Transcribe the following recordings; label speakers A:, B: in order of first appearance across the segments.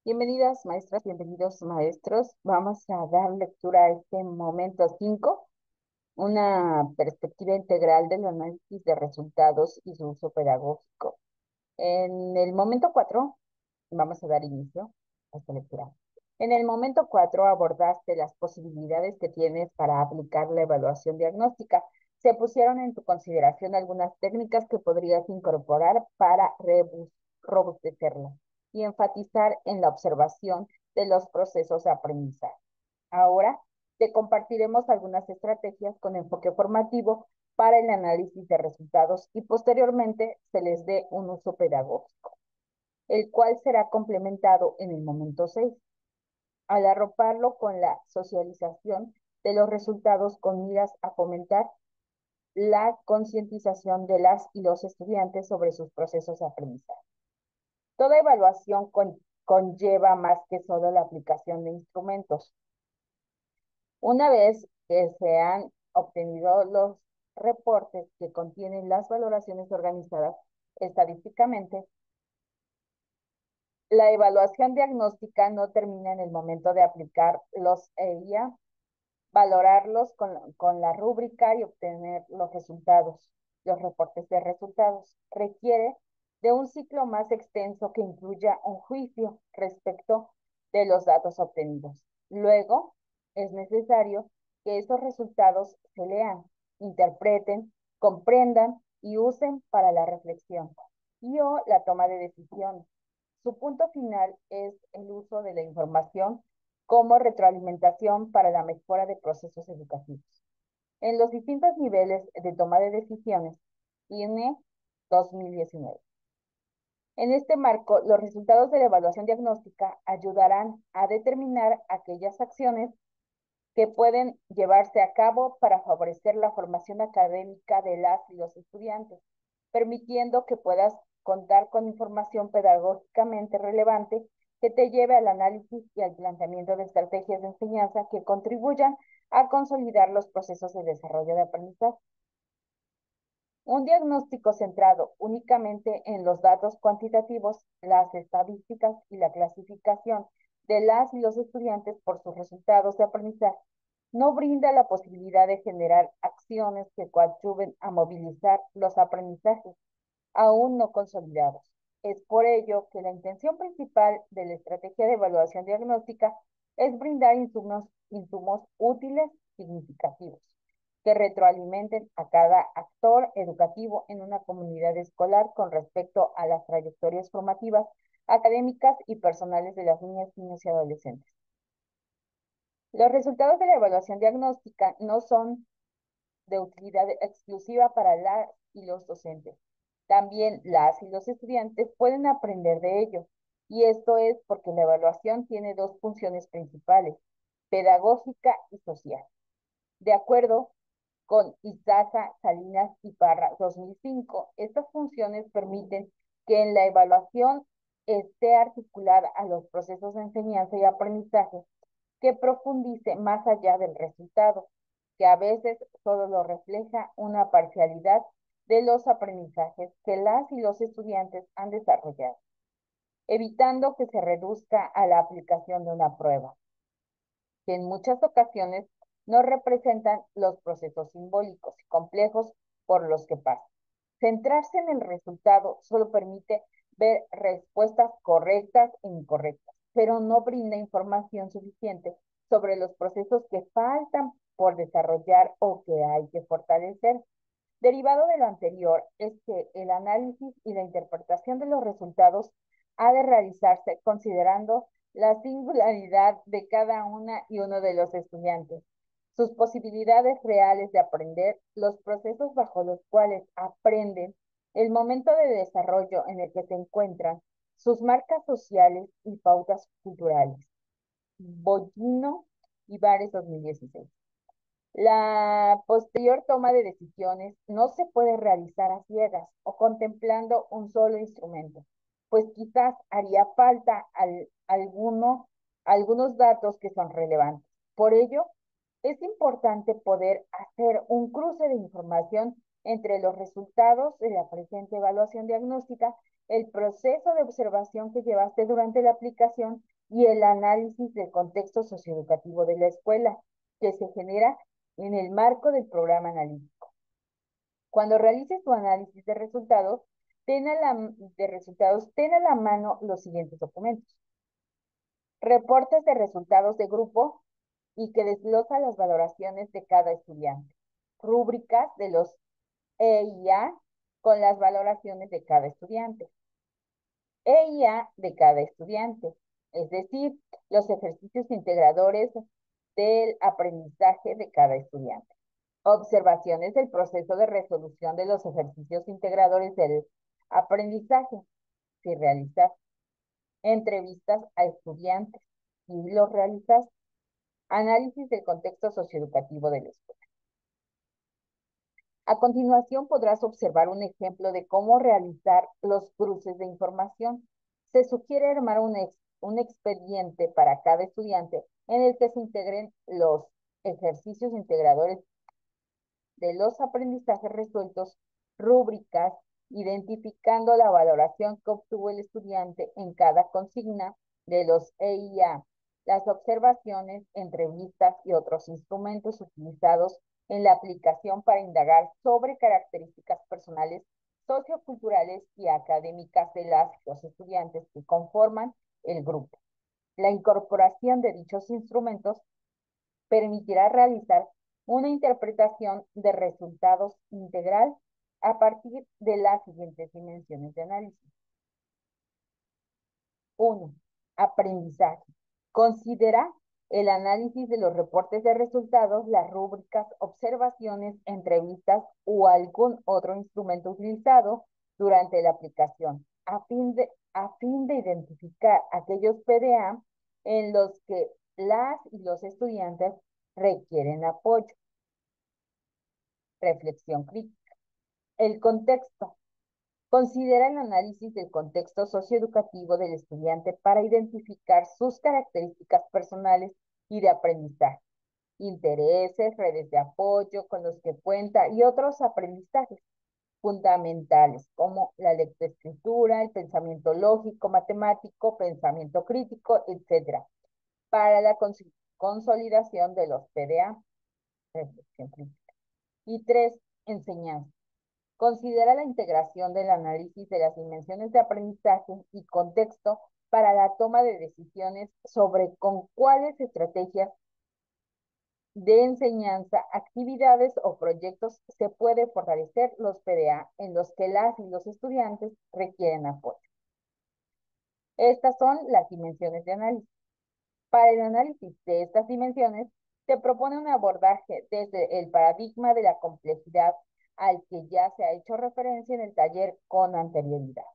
A: Bienvenidas maestras, bienvenidos maestros. Vamos a dar lectura a este momento 5, una perspectiva integral del análisis de resultados y su uso pedagógico. En el momento 4 vamos a dar inicio a esta lectura. En el momento 4 abordaste las posibilidades que tienes para aplicar la evaluación diagnóstica. Se pusieron en tu consideración algunas técnicas que podrías incorporar para robustecerla y enfatizar en la observación de los procesos de aprendizaje. Ahora te compartiremos algunas estrategias con enfoque formativo para el análisis de resultados y posteriormente se les dé un uso pedagógico, el cual será complementado en el momento 6, al arroparlo con la socialización de los resultados con miras a fomentar la concientización de las y los estudiantes sobre sus procesos de aprendizaje. Toda evaluación conlleva más que solo la aplicación de instrumentos. Una vez que se han obtenido los reportes que contienen las valoraciones organizadas estadísticamente, la evaluación diagnóstica no termina en el momento de aplicar los EIA, valorarlos con la rúbrica y obtener los resultados, los reportes de resultados. Requiere de un ciclo más extenso que incluya un juicio respecto de los datos obtenidos. Luego, es necesario que esos resultados se lean, interpreten, comprendan y usen para la reflexión y o la toma de decisiones. Su punto final es el uso de la información como retroalimentación para la mejora de procesos educativos. En los distintos niveles de toma de decisiones, INE 2019. En este marco, los resultados de la evaluación diagnóstica ayudarán a determinar aquellas acciones que pueden llevarse a cabo para favorecer la formación académica de las y los estudiantes, permitiendo que puedas contar con información pedagógicamente relevante que te lleve al análisis y al planteamiento de estrategias de enseñanza que contribuyan a consolidar los procesos de desarrollo de aprendizaje. Un diagnóstico centrado únicamente en los datos cuantitativos, las estadísticas y la clasificación de las y los estudiantes por sus resultados de aprendizaje no brinda la posibilidad de generar acciones que coadyuven a movilizar los aprendizajes aún no consolidados. Es por ello que la intención principal de la estrategia de evaluación diagnóstica es brindar insumos útiles, significativos, que retroalimenten a cada actor educativo en una comunidad escolar con respecto a las trayectorias formativas, académicas y personales de las niñas, niños y adolescentes. Los resultados de la evaluación diagnóstica no son de utilidad exclusiva para las y los docentes. También las y los estudiantes pueden aprender de ello. Y esto es porque la evaluación tiene dos funciones principales, pedagógica y social. De acuerdo con Izaza, Salinas y Parra 2005, estas funciones permiten que en la evaluación esté articulada a los procesos de enseñanza y aprendizaje que profundice más allá del resultado, que a veces solo lo refleja una parcialidad de los aprendizajes que las y los estudiantes han desarrollado, evitando que se reduzca a la aplicación de una prueba, que en muchas ocasiones no representan los procesos simbólicos y complejos por los que pasan. Centrarse en el resultado solo permite ver respuestas correctas e incorrectas, pero no brinda información suficiente sobre los procesos que faltan por desarrollar o que hay que fortalecer. Derivado de lo anterior es que el análisis y la interpretación de los resultados ha de realizarse considerando la singularidad de cada una y uno de los estudiantes, sus posibilidades reales de aprender, los procesos bajo los cuales aprenden, el momento de desarrollo en el que se encuentran, sus marcas sociales y pautas culturales. Bollino y Vares 2016. La posterior toma de decisiones no se puede realizar a ciegas o contemplando un solo instrumento, pues quizás haría falta algunos datos que son relevantes. Por ello, es importante poder hacer un cruce de información entre los resultados de la presente evaluación diagnóstica, el proceso de observación que llevaste durante la aplicación y el análisis del contexto socioeducativo de la escuela, que se genera en el marco del programa analítico. Cuando realices tu análisis de resultados, ten a la mano los siguientes documentos. Reportes de resultados de grupo y que desglosa las valoraciones de cada estudiante. Rúbricas de los EIA con las valoraciones de cada estudiante. EIA de cada estudiante, es decir, los ejercicios integradores del aprendizaje de cada estudiante. Observaciones del proceso de resolución de los ejercicios integradores del aprendizaje, si realizas. Entrevistas a estudiantes, y los realizas. Análisis del contexto socioeducativo de la escuela. A continuación podrás observar un ejemplo de cómo realizar los cruces de información. Se sugiere armar un expediente para cada estudiante en el que se integren los ejercicios integradores de los aprendizajes resueltos, rúbricas, identificando la valoración que obtuvo el estudiante en cada consigna de los EIA, las observaciones, entrevistas y otros instrumentos utilizados en la aplicación para indagar sobre características personales, socioculturales y académicas de los estudiantes que conforman el grupo. La incorporación de dichos instrumentos permitirá realizar una interpretación de resultados integral a partir de las siguientes dimensiones de análisis. 1. Aprendizaje. Considera el análisis de los reportes de resultados, las rúbricas, observaciones, entrevistas o algún otro instrumento utilizado durante la aplicación, a fin de identificar aquellos PDA en los que las y los estudiantes requieren apoyo. Reflexión crítica. El contexto. Considera el análisis del contexto socioeducativo del estudiante para identificar sus características personales y de aprendizaje, intereses, redes de apoyo con los que cuenta y otros aprendizajes fundamentales como la lectoescritura, el pensamiento lógico, matemático, pensamiento crítico, etcétera, para la consolidación de los PDA. Reflexión crítica. Y 3. Enseñanza. Considera la integración del análisis de las dimensiones de aprendizaje y contexto para la toma de decisiones sobre con cuáles estrategias de enseñanza, actividades o proyectos se puede fortalecer los PDA en los que las y los estudiantes requieren apoyo. Estas son las dimensiones de análisis. Para el análisis de estas dimensiones, se propone un abordaje desde el paradigma de la complejidad al que ya se ha hecho referencia en el taller con anterioridad,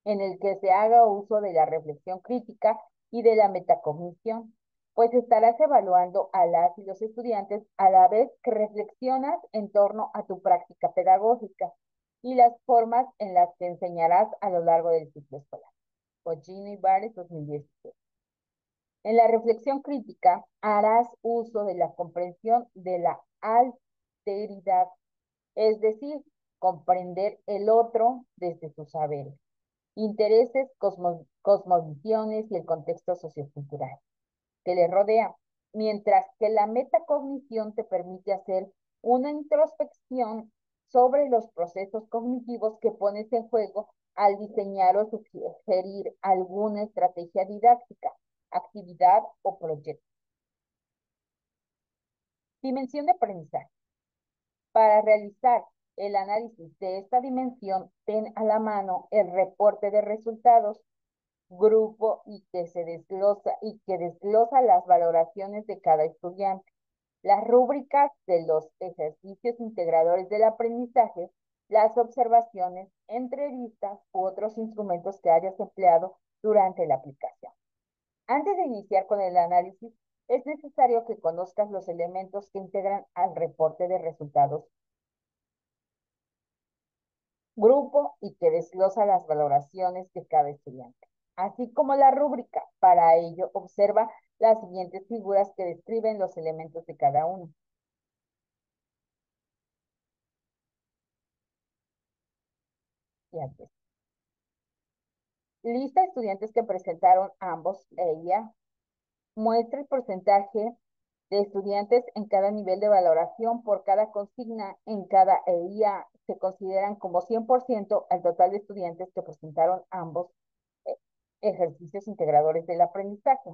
A: en el que se haga uso de la reflexión crítica y de la metacognición, pues estarás evaluando a las y los estudiantes a la vez que reflexionas en torno a tu práctica pedagógica y las formas en las que enseñarás a lo largo del ciclo escolar. Poggino y Bares, 2016. En la reflexión crítica harás uso de la comprensión de la alteridad, es decir, comprender el otro desde sus saberes, intereses, cosmovisiones y el contexto sociocultural que le rodea, mientras que la metacognición te permite hacer una introspección sobre los procesos cognitivos que pones en juego al diseñar o sugerir alguna estrategia didáctica, actividad o proyecto. Dimensión de aprendizaje. Para realizar el análisis de esta dimensión, ten a la mano el reporte de resultados, grupo y que desglosa las valoraciones de cada estudiante, las rúbricas de los ejercicios integradores del aprendizaje, las observaciones, entrevistas u otros instrumentos que hayas empleado durante la aplicación. Antes de iniciar con el análisis, es necesario que conozcas los elementos que integran al reporte de resultados grupo y que desglosa las valoraciones de cada estudiante, así como la rúbrica. Para ello, observa las siguientes figuras que describen los elementos de cada uno. Y aquí. Lista de estudiantes que presentaron ambos EIA. Muestra el porcentaje de estudiantes en cada nivel de valoración por cada consigna en cada EIA. Se consideran como 100% al total de estudiantes que presentaron ambos eh, ejercicios integradores del aprendizaje.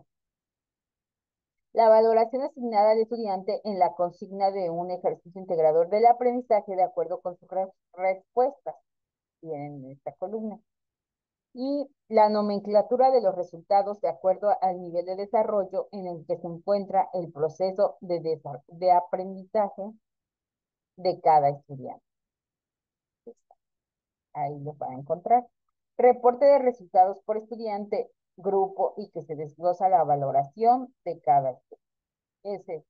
A: La valoración asignada al estudiante en la consigna de un ejercicio integrador del aprendizaje de acuerdo con sus respuestas, vienen en esta columna. Y la nomenclatura de los resultados de acuerdo al nivel de desarrollo en el que se encuentra el proceso de aprendizaje de cada estudiante. Ahí lo van a encontrar. Reporte de resultados por estudiante, grupo y que se desglosa la valoración de cada estudiante. Ese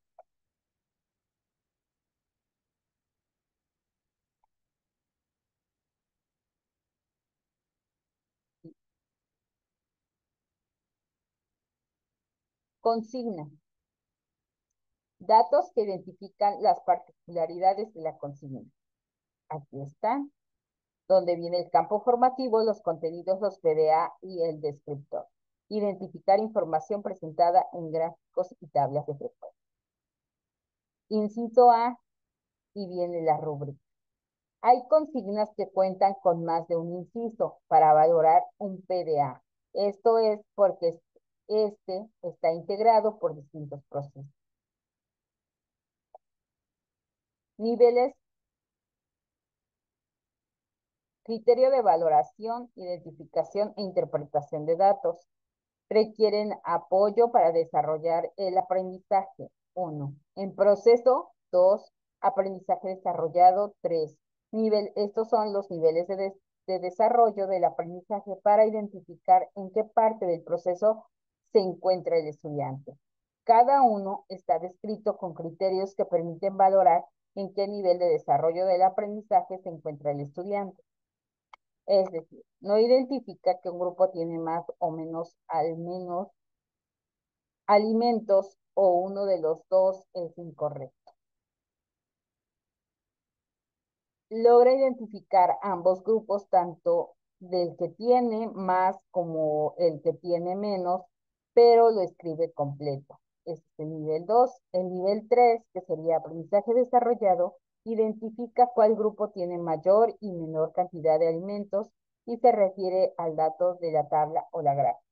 A: consigna. Datos que identifican las particularidades de la consigna. Aquí están, donde viene el campo formativo, los contenidos, los PDA y el descriptor. Identificar información presentada en gráficos y tablas de frecuencia. Inciso A, y viene la rúbrica. Hay consignas que cuentan con más de un inciso para valorar un PDA. Esto es porque este está integrado por distintos procesos. Niveles. Criterio de valoración, identificación e interpretación de datos. Requieren apoyo para desarrollar el aprendizaje. 1. En proceso. 2. Aprendizaje desarrollado. 3. Estos son los niveles de desarrollo del aprendizaje para identificar en qué parte del proceso se encuentra el estudiante. Cada uno está descrito con criterios que permiten valorar en qué nivel de desarrollo del aprendizaje se encuentra el estudiante. Es decir, no identifica que un grupo tiene más o menos, al menos, alimentos o uno de los dos es incorrecto. Logra identificar ambos grupos, tanto del que tiene más como el que tiene menos, pero lo escribe completo. Este es el nivel 2. El nivel 3, que sería aprendizaje desarrollado, identifica cuál grupo tiene mayor y menor cantidad de alimentos y se refiere al dato de la tabla o la gráfica.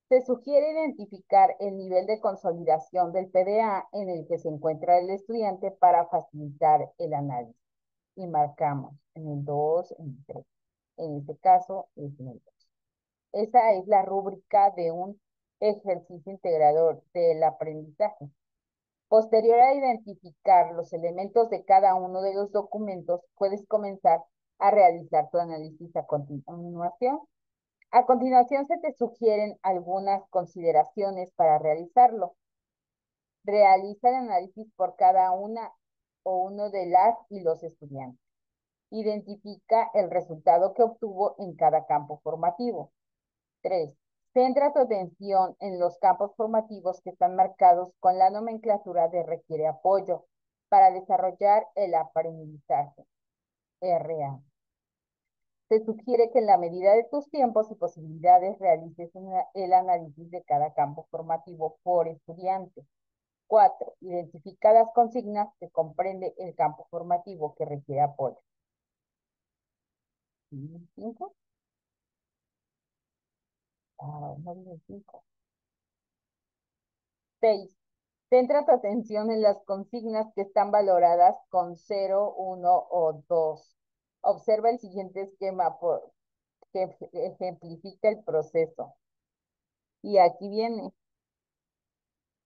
A: Se sugiere identificar el nivel de consolidación del PDA en el que se encuentra el estudiante para facilitar el análisis. Y marcamos en el 2, en el 3. En este caso es en el 2. Esa es la rúbrica de un ejercicio integrador del aprendizaje. Posterior a identificar los elementos de cada uno de los documentos, puedes comenzar a realizar tu análisis a continuación. A continuación se te sugieren algunas consideraciones para realizarlo. Realiza el análisis por cada una o uno de las y los estudiantes. Identifica el resultado que obtuvo en cada campo formativo. 3. Centra tu atención en los campos formativos que están marcados con la nomenclatura de requiere apoyo para desarrollar el aprendizaje. RA. Se sugiere que en la medida de tus tiempos y posibilidades realices el análisis de cada campo formativo por estudiante. 4. Identifica las consignas que comprende el campo formativo que requiere apoyo. 5. No dice 5. 6. Centra tu atención en las consignas que están valoradas con 0, 1 o 2. Observa el siguiente esquema que ejemplifica el proceso. Y aquí viene.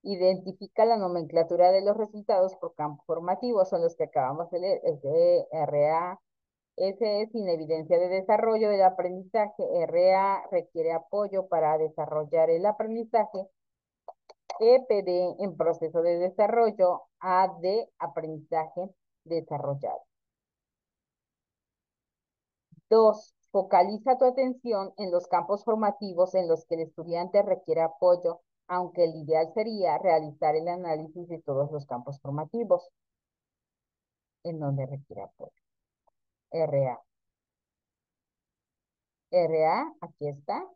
A: Identifica la nomenclatura de los resultados por campo formativo, son los que acabamos de leer, RA. S es sin evidencia de desarrollo del aprendizaje, RA requiere apoyo para desarrollar el aprendizaje, EPD en proceso de desarrollo, AD aprendizaje desarrollado. 2. Focaliza tu atención en los campos formativos en los que el estudiante requiere apoyo, aunque el ideal sería realizar el análisis de todos los campos formativos. en donde requiere apoyo. RA. RA, aquí está,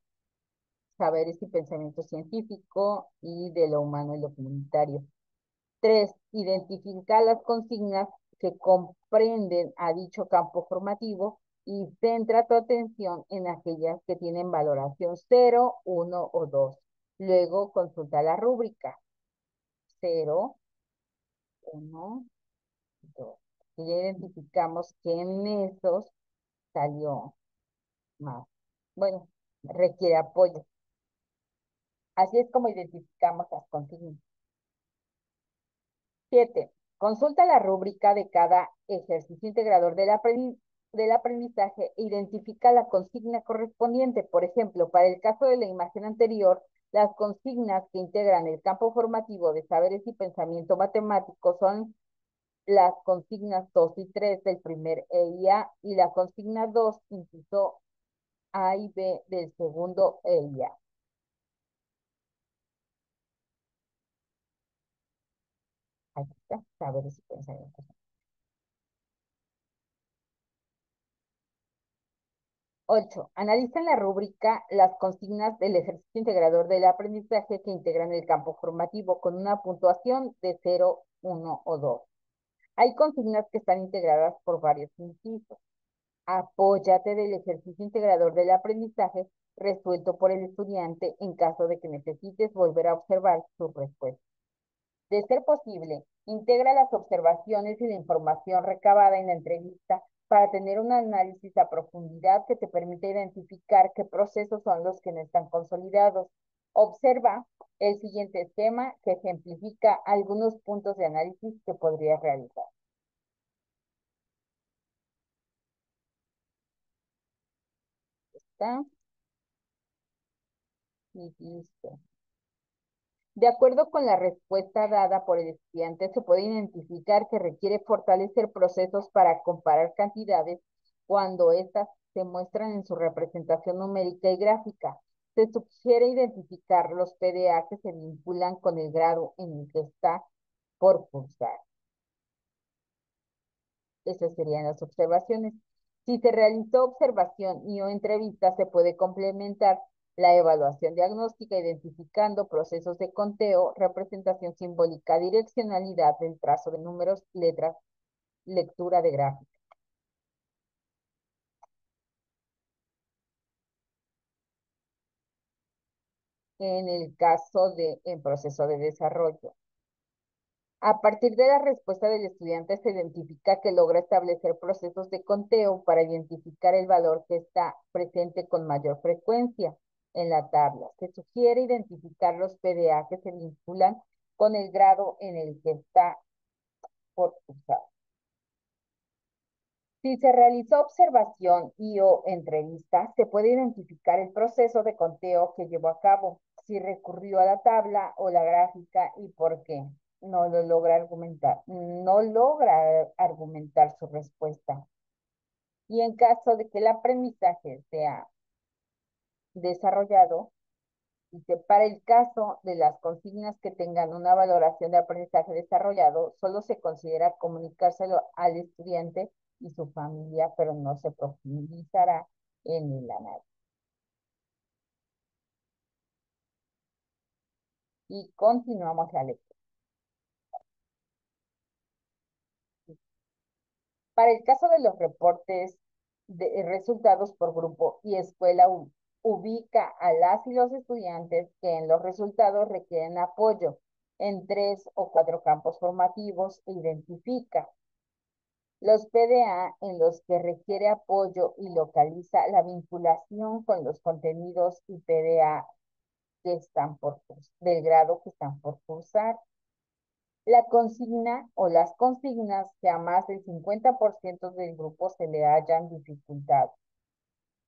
A: saberes y pensamiento científico y de lo humano y lo comunitario. 3. Identifica las consignas que comprenden a dicho campo formativo y centra tu atención en aquellas que tienen valoración 0, 1 o 2. Luego consulta la rúbrica 0, 1, 2. Y ya identificamos que en esos salió más. Bueno, requiere apoyo. Así es como identificamos las consignas. 7. Consulta la rúbrica de cada ejercicio integrador del aprendizaje e identifica la consigna correspondiente. Por ejemplo, para el caso de la imagen anterior, las consignas que integran el campo formativo de saberes y pensamiento matemático son las consignas 2 y 3 del primer EIA y la consigna 2, inciso A y B del segundo EIA. Aquí está, saberes y pensamientos. 8. Analiza en la rúbrica las consignas del ejercicio integrador del aprendizaje que integran el campo formativo con una puntuación de 0, 1 o 2. Hay consignas que están integradas por varios incisos. Apóyate del ejercicio integrador del aprendizaje resuelto por el estudiante en caso de que necesites volver a observar su respuesta. De ser posible, integra las observaciones y la información recabada en la entrevista para tener un análisis a profundidad que te permita identificar qué procesos son los que no están consolidados. Observa el siguiente esquema que ejemplifica algunos puntos de análisis que podrías realizar. ¿Está? Y listo. De acuerdo con la respuesta dada por el estudiante, se puede identificar que requiere fortalecer procesos para comparar cantidades cuando éstas se muestran en su representación numérica y gráfica. Se sugiere identificar los PDA que se vinculan con el grado en el que está por cursar. Esas serían las observaciones. Si se realizó observación y o entrevista, se puede complementar la evaluación diagnóstica identificando procesos de conteo, representación simbólica, direccionalidad del trazo de números, letras, lectura de gráficos. En el caso de en proceso de desarrollo. A partir de la respuesta del estudiante se identifica que logra establecer procesos de conteo para identificar el valor que está presente con mayor frecuencia en la tabla. Se sugiere identificar los PDA que se vinculan con el grado en el que está por cursar. Si se realizó observación y o entrevista, se puede identificar el proceso de conteo que llevó a cabo, si recurrió a la tabla o la gráfica y por qué. No logra argumentar su respuesta. Y en caso de que el aprendizaje sea desarrollado, dice, para el caso de las consignas que tengan una valoración de aprendizaje desarrollado, solo se considera comunicárselo al estudiante y su familia, pero no se profundizará en el análisis. Y continuamos la lectura. Para el caso de los reportes de resultados por grupo y escuela, ubica a las y los estudiantes que en los resultados requieren apoyo en 3 o 4 campos formativos e identifica los PDA en los que requiere apoyo y localiza la vinculación con los contenidos y PDA que están del grado que están por cursar. La consigna o las consignas que a más del 50% del grupo se le hayan dificultado.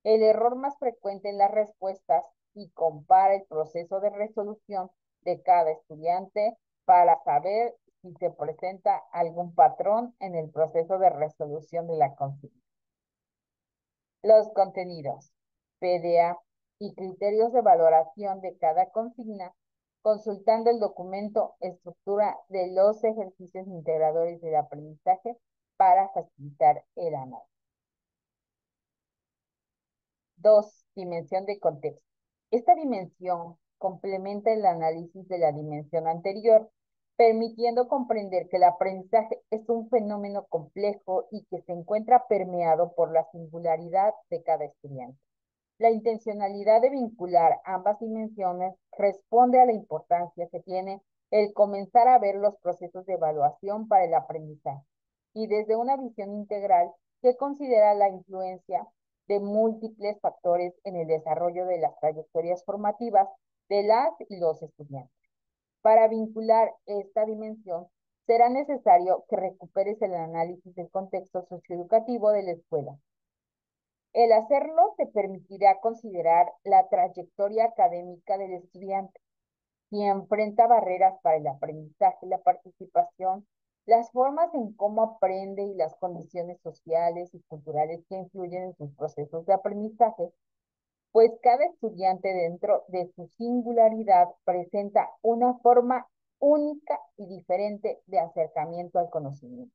A: El error más frecuente en las respuestas y compara el proceso de resolución de cada estudiante para saber si se presenta algún patrón en el proceso de resolución de la consigna. Los contenidos, PDA y criterios de valoración de cada consigna, consultando el documento estructura de los ejercicios integradores del aprendizaje, para facilitar el análisis. 2. Dimensión de contexto. Esta dimensión complementa el análisis de la dimensión anterior, permitiendo comprender que el aprendizaje es un fenómeno complejo y que se encuentra permeado por la singularidad de cada estudiante. La intencionalidad de vincular ambas dimensiones responde a la importancia que tiene el comenzar a ver los procesos de evaluación para el aprendizaje y desde una visión integral que considera la influencia de múltiples factores en el desarrollo de las trayectorias formativas de las y los estudiantes. Para vincular esta dimensión, será necesario que recuperes el análisis del contexto socioeducativo de la escuela. El hacerlo te permitirá considerar la trayectoria académica del estudiante, si enfrenta barreras para el aprendizaje y la participación, las formas en cómo aprende y las condiciones sociales y culturales que influyen en sus procesos de aprendizaje, pues cada estudiante dentro de su singularidad presenta una forma única y diferente de acercamiento al conocimiento.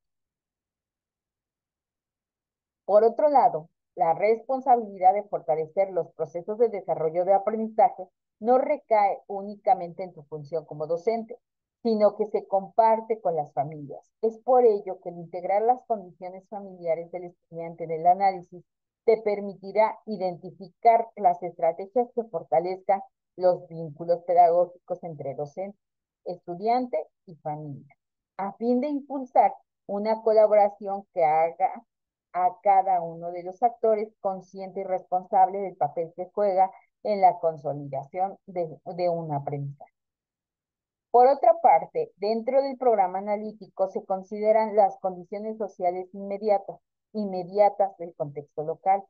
A: Por otro lado, la responsabilidad de fortalecer los procesos de desarrollo de aprendizaje no recae únicamente en tu función como docente, sino que se comparte con las familias. Es por ello que el integrar las condiciones familiares del estudiante en el análisis te permitirá identificar las estrategias que fortalezcan los vínculos pedagógicos entre docente, estudiante y familia, a fin de impulsar una colaboración que haga a cada uno de los actores consciente y responsable del papel que juega en la consolidación de un aprendizaje. Por otra parte, dentro del programa analítico se consideran las condiciones sociales inmediatas del contexto local,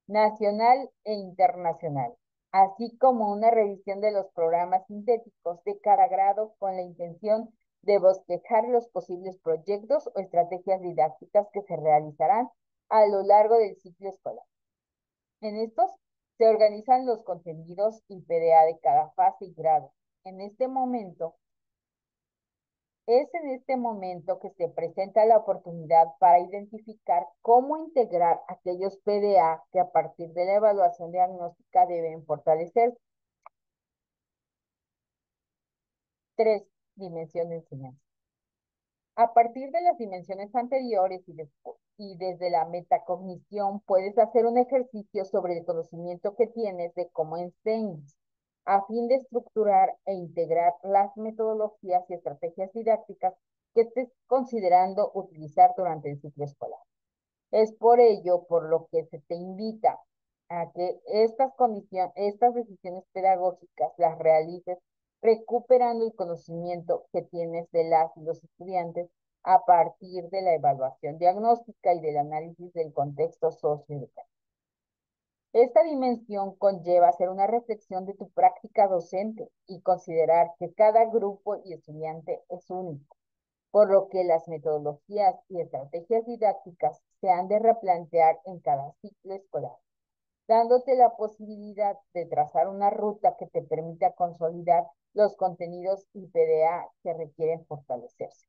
A: nacional e internacional, así como una revisión de los programas sintéticos de cada grado con la intención de bosquejar los posibles proyectos o estrategias didácticas que se realizarán a lo largo del ciclo escolar. En estos se organizan los contenidos y PDA de cada fase y grado. Es en este momento que se presenta la oportunidad para identificar cómo integrar aquellos PDA que a partir de la evaluación diagnóstica deben fortalecerse. 3. Dimensión de enseñanza. A partir de las dimensiones anteriores y desde la metacognición, puedes hacer un ejercicio sobre el conocimiento que tienes de cómo enseñas, a fin de estructurar e integrar las metodologías y estrategias didácticas que estés considerando utilizar durante el ciclo escolar. Es por ello por lo que se te invita a que estas decisiones pedagógicas las realices recuperando el conocimiento que tienes de las y los estudiantes a partir de la evaluación diagnóstica y del análisis del contexto socioeducativo. Esta dimensión conlleva hacer una reflexión de tu práctica docente y considerar que cada grupo y estudiante es único, por lo que las metodologías y estrategias didácticas se han de replantear en cada ciclo escolar, dándote la posibilidad de trazar una ruta que te permita consolidar los contenidos y PDA que requieren fortalecerse.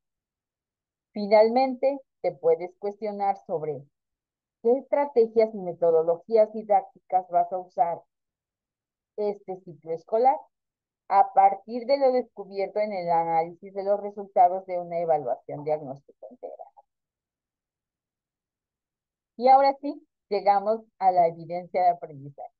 A: Finalmente, te puedes cuestionar sobre qué estrategias y metodologías didácticas vas a usar este ciclo escolar a partir de lo descubierto en el análisis de los resultados de una evaluación diagnóstica integral. Y ahora sí, llegamos a la evidencia de aprendizaje.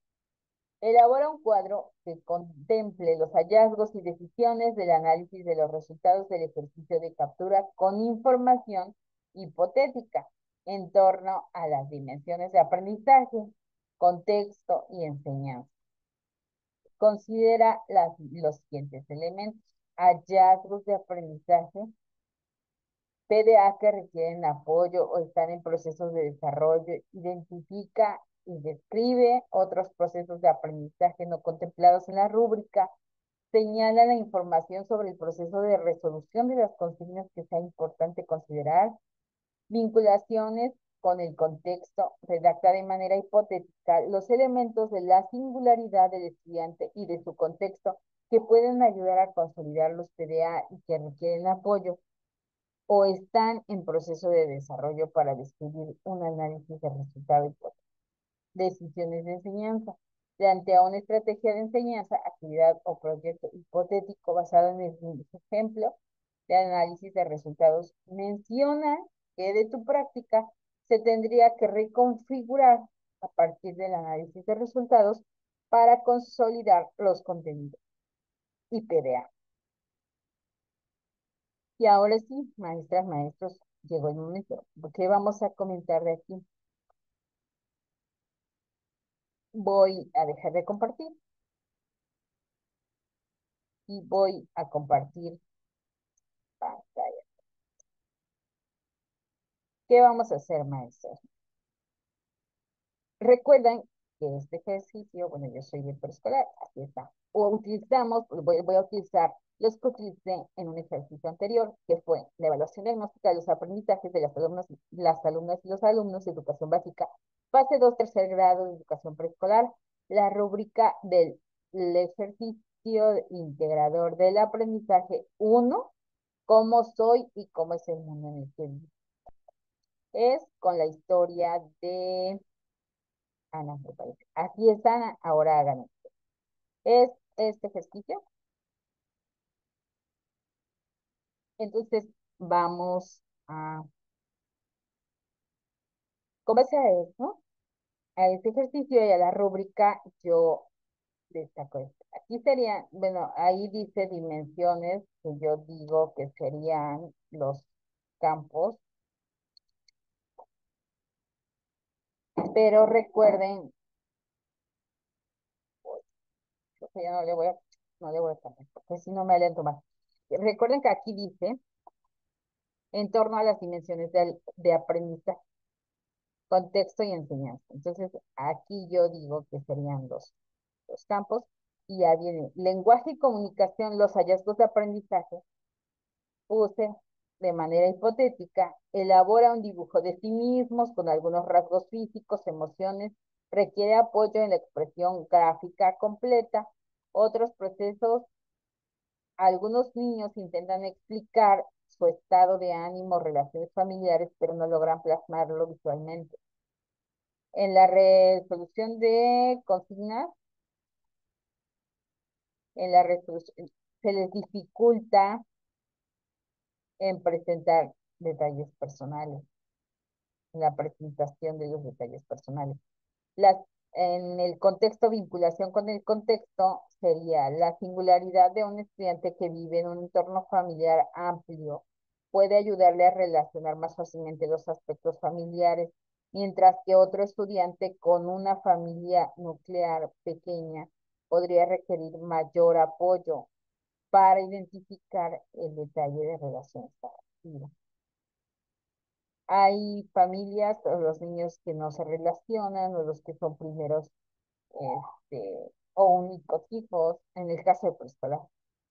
A: Elabora un cuadro que contemple los hallazgos y decisiones del análisis de los resultados del ejercicio de captura con información hipotética en torno a las dimensiones de aprendizaje, contexto y enseñanza. Considera los siguientes elementos: hallazgos de aprendizaje, PDA que requieren apoyo o están en procesos de desarrollo, identifica y describe otros procesos de aprendizaje no contemplados en la rúbrica, señala la información sobre el proceso de resolución de las consignas que sea importante considerar, vinculaciones con el contexto, redacta de manera hipotética los elementos de la singularidad del estudiante y de su contexto que pueden ayudar a consolidar los PDA y que requieren apoyo. o están en proceso de desarrollo para describir un análisis de resultado y decisiones de enseñanza. Plantea una estrategia de enseñanza, actividad o proyecto hipotético basado en el ejemplo de análisis de resultados. Menciona que de tu práctica se tendría que reconfigurar a partir del análisis de resultados para consolidar los contenidos y PDA. Y ahora sí, maestras, maestros, llegó el momento. ¿Qué vamos a comentar de aquí? Voy a dejar de compartir y voy a compartir pantalla. ¿Qué vamos a hacer, maestros? Recuerden que este ejercicio, bueno, yo soy de preescolar, aquí está. O utilizamos, voy a utilizar los que utilicé en un ejercicio anterior, que fue la evaluación diagnóstica de los aprendizajes de las alumnas y los alumnos de educación básica, fase 2, tercer grado de educación preescolar, la rúbrica del ejercicio integrador del aprendizaje 1, cómo soy y cómo es el mundo en el que vivo. Es con la historia de Ana, me parece. Así es, Ana, ahora háganlo. Es este ejercicio. Entonces, vamos a, con base a eso, a este ejercicio y a la rúbrica, yo destaco esto. Aquí sería, bueno, ahí dice dimensiones, que yo digo que serían los campos, pero recuerden, que ya no le voy a cambiar, porque si no me alento más. Recuerden que aquí dice, en torno a las dimensiones de aprendizaje, contexto y enseñanza. Entonces, aquí yo digo que serían los campos y ya viene lenguaje y comunicación, los hallazgos de aprendizaje. Puse de manera hipotética, elabora un dibujo de sí mismos con algunos rasgos físicos, emociones, requiere apoyo en la expresión gráfica completa. Otros procesos, algunos niños intentan explicar su estado de ánimo, relaciones familiares, pero no logran plasmarlo visualmente. En la resolución de consignas, en la resolución, se les dificulta en presentar detalles personales, en la presentación de los detalles personales. Las, en el contexto, vinculación con el contexto, sería la singularidad de un estudiante que vive en un entorno familiar amplio, puede ayudarle a relacionar más fácilmente los aspectos familiares, mientras que otro estudiante con una familia nuclear pequeña podría requerir mayor apoyo para identificar el detalle de relaciones afectivas. Hay familias o los niños que no se relacionan o los que son primeros o únicos hijos, en el caso de preescolar.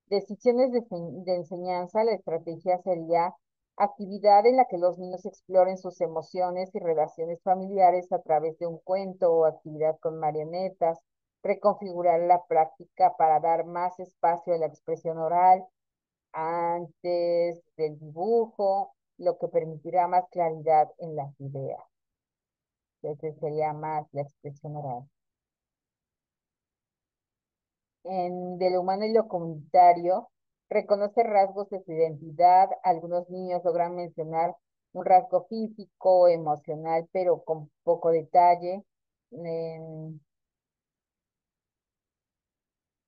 A: Decisiones de enseñanza, la estrategia sería actividad en la que los niños exploren sus emociones y relaciones familiares a través de un cuento o actividad con marionetas, reconfigurar la práctica para dar más espacio a la expresión oral antes del dibujo, lo que permitirá más claridad en las ideas. Entonces sería más la expresión oral. De lo humano y lo comunitario, reconoce rasgos de su identidad. Algunos niños logran mencionar un rasgo físico, emocional, pero con poco detalle.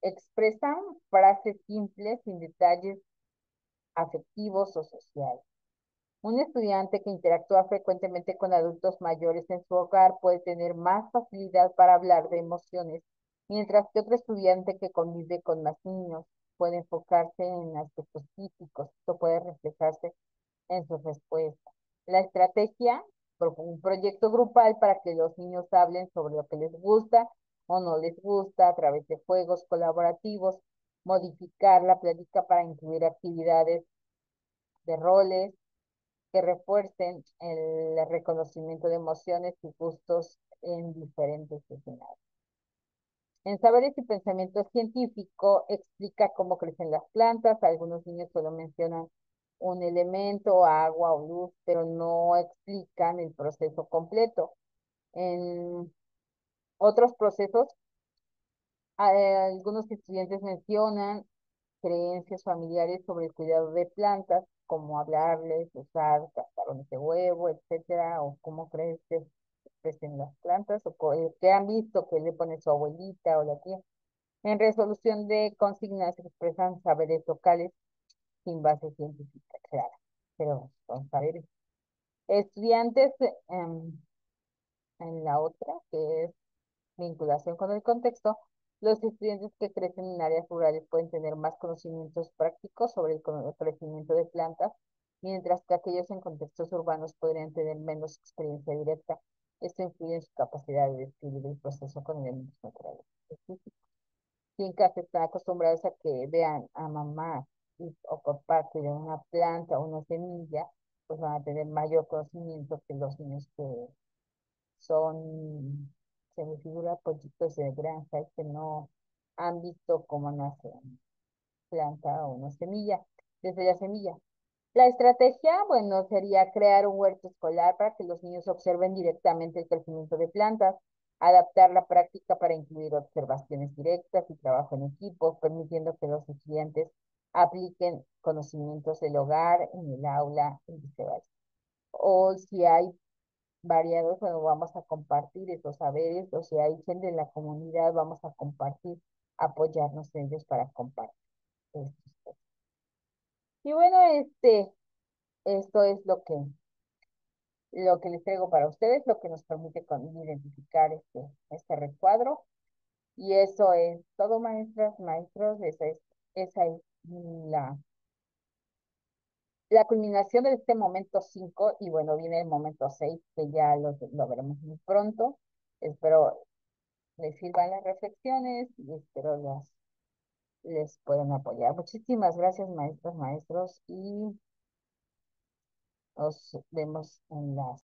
A: Expresan frases simples sin detalles afectivos o sociales. Un estudiante que interactúa frecuentemente con adultos mayores en su hogar puede tener más facilidad para hablar de emociones, mientras que otro estudiante que convive con más niños puede enfocarse en aspectos físicos. Esto puede reflejarse en sus respuestas. La estrategia, un proyecto grupal para que los niños hablen sobre lo que les gusta o no les gusta a través de juegos colaborativos, modificar la plática para incluir actividades de roles, que refuercen el reconocimiento de emociones y gustos en diferentes escenarios. En Saberes y Pensamiento Científico explica cómo crecen las plantas. Algunos niños solo mencionan un elemento, agua o luz, pero no explican el proceso completo. En otros procesos, algunos estudiantes mencionan creencias familiares sobre el cuidado de plantas, como hablarles, usar cascarones de huevo, etcétera, o cómo crees que crecen las plantas, o que han visto que le pone su abuelita o la tía. En resolución de consignas se expresan saberes locales sin base científica clara, pero son saberes. Estudiantes en la otra, que es vinculación con el contexto, los estudiantes que crecen en áreas rurales pueden tener más conocimientos prácticos sobre el crecimiento de plantas, mientras que aquellos en contextos urbanos podrían tener menos experiencia directa. Esto influye en su capacidad de describir el proceso con elementos naturales específicos. Si en casa están acostumbrados a que vean a mamá o papá cuidar una planta o una semilla, pues van a tener mayor conocimiento que los niños que son, se me figura, pollitos de granja y que no han visto cómo nace una planta o una semilla, desde la semilla. La estrategia, bueno, sería crear un huerto escolar para que los niños observen directamente el crecimiento de plantas, adaptar la práctica para incluir observaciones directas y trabajo en equipo, permitiendo que los estudiantes apliquen conocimientos del hogar en el aula y viceversa. O si hay variados, bueno, vamos a compartir esos saberes, o si hay gente en la comunidad, vamos a compartir, apoyarnos en ellos para compartir estos cosas. Y bueno, esto es lo que les traigo para ustedes, lo que nos permite identificar este recuadro. Y eso es todo, maestras, maestros, esa es la culminación de este momento 5 y bueno, viene el momento 6 que ya lo veremos muy pronto. Espero les sirvan las reflexiones y espero les puedan apoyar. Muchísimas gracias, maestros, maestros, y nos vemos en la